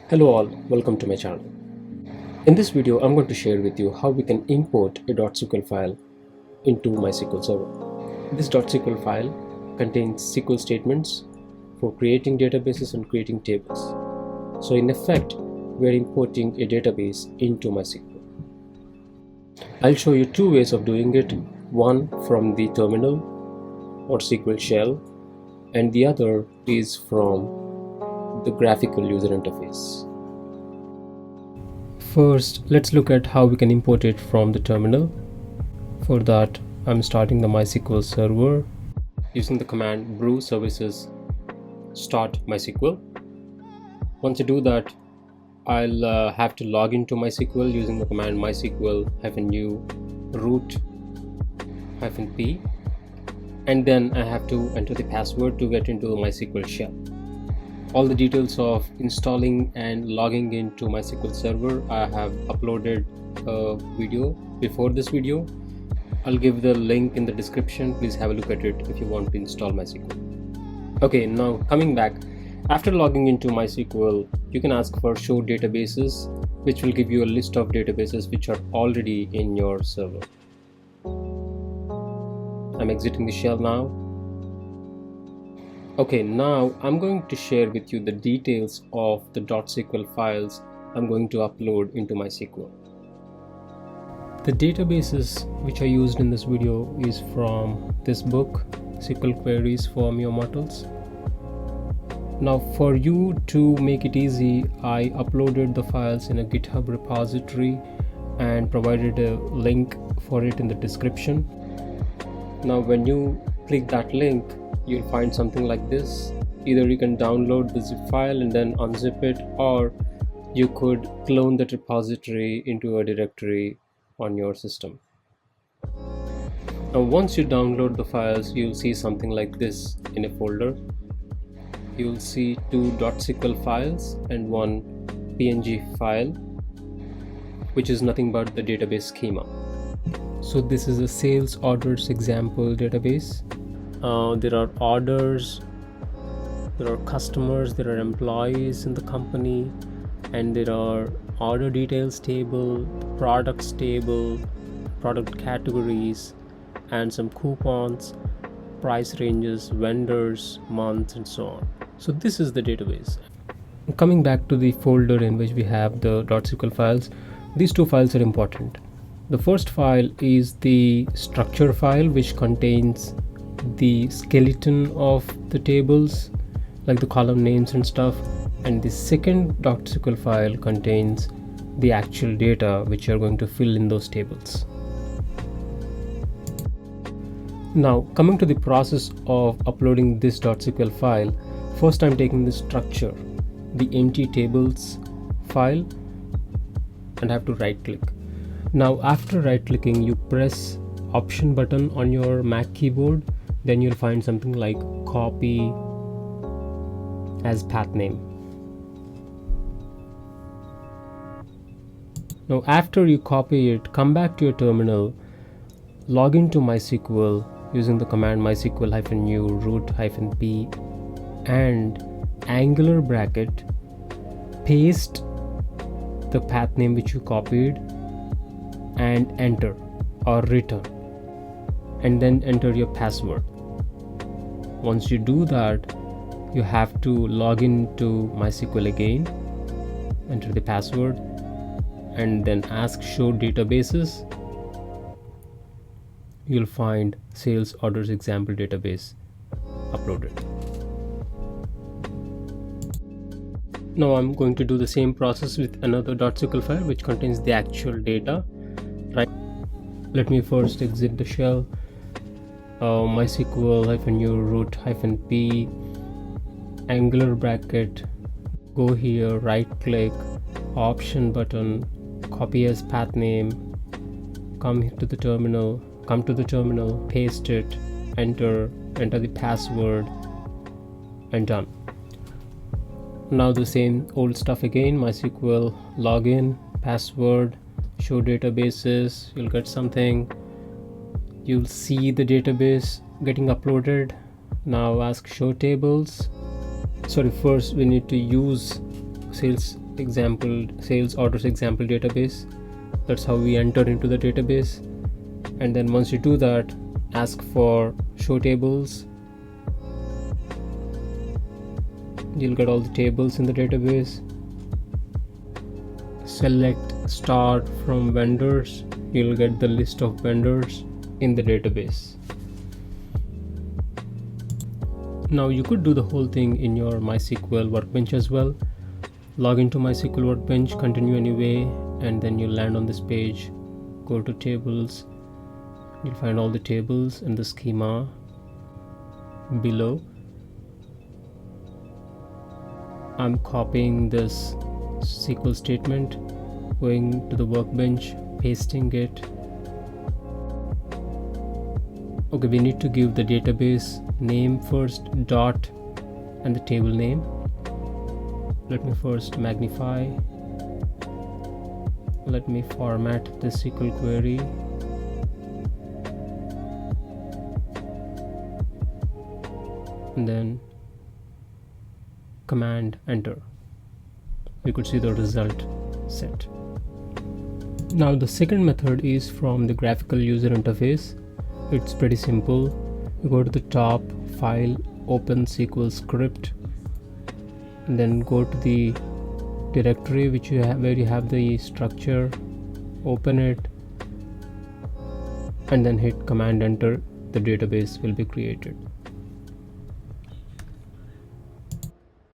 Hello all, welcome to my channel. In this video, I'm going to share with you how we can import a .SQL file into MySQL server. This .SQL file contains SQL statements for creating databases and creating tables. So in effect, we're importing a database into MySQL. I'll show you two ways of doing it, one from the terminal or SQL shell, and the other is from the graphical user interface. First, let's look at how we can import it from the terminal. For that, I'm starting the MySQL server using the command brew services start MySQL. Once I do that, I'll have to log into MySQL using the command MySQL-u root-p, and then I have to enter the password to get into the MySQL shell. All the details of installing and logging into MySQL server, I have uploaded a video before this video. I'll give the link in the description. Please have a look at it if you want to install MySQL. Okay, now coming back, after logging into MySQL, you can ask for show databases, which will give you a list of databases which are already in your server. I'm exiting the shell now. Okay, now I'm going to share with you the details of the .SQL files I'm going to upload into MySQL. The databases which are used in this video is from this book, SQL Queries for Mere Mortals. Now for you to make it easy, I uploaded the files in a GitHub repository and provided a link for it in the description. Now when you click that link, you'll find something like this. Either you can download the zip file and then unzip it, or you could clone that repository into a directory on your system. Now once you download the files, you'll see something like this in a folder. You'll see two .SQL files and one PNG file, which is nothing but the database schema. So this is a sales orders example database. There are orders, there are customers, there are employees in the company, and there are order details table, products table, product categories, and some coupons, price ranges, vendors, months, and so on. So this is the database. Coming back to the folder in which we have the .SQL files, these two files are important. The first file is the structure file, which contains the skeleton of the tables, like the column names and stuff, and the second .SQL file contains the actual data which you're going to fill in those tables. Now coming to the process of uploading this .SQL file, first I'm taking the structure, the empty tables file, and I have to right click. Now after right clicking, you press option button on your Mac keyboard, then you'll find something like copy as path name. Now after you copy it, come back to your terminal, log into MySQL using the command MySQL-u root-p, and angular bracket, paste the path name which you copied and enter or return, and then enter your password. Once you do that, you have to log into MySQL again, enter the password, and then ask show databases. You'll find sales orders example database uploaded. Now I'm going to do the same process with another .SQL file which contains the actual data. Right. Let me first exit the shell. MySQL-u root-p, angular bracket, go here, right click, option button, copy as path name, come to the terminal, paste it, enter the password, and done. Now the same old stuff again, MySQL login, password, show databases, you'll get something. You'll see the database getting uploaded. Now ask show tables. First we need to use sales sales orders example database. That's how we enter into the database. And then once you do that, ask for show tables. You'll get all the tables in the database. Select start from vendors. You'll get the list of vendors in the database. Now you could do the whole thing in your MySQL workbench as well. Log into MySQL workbench, continue anyway, and then you'll land on this page. Go to tables. You'll find all the tables and the schema below. I'm copying this SQL statement, going to the workbench, pasting it. Okay, we need to give the database name first, dot, and the table name. Let me first magnify. Let me format the SQL query. And then command enter. You could see the result set. Now the second method is from the graphical user interface. It's pretty simple. You go to the top, file, open SQL script, and then go to the directory which you have, where you have the structure, open it, and then hit command enter. The database will be created.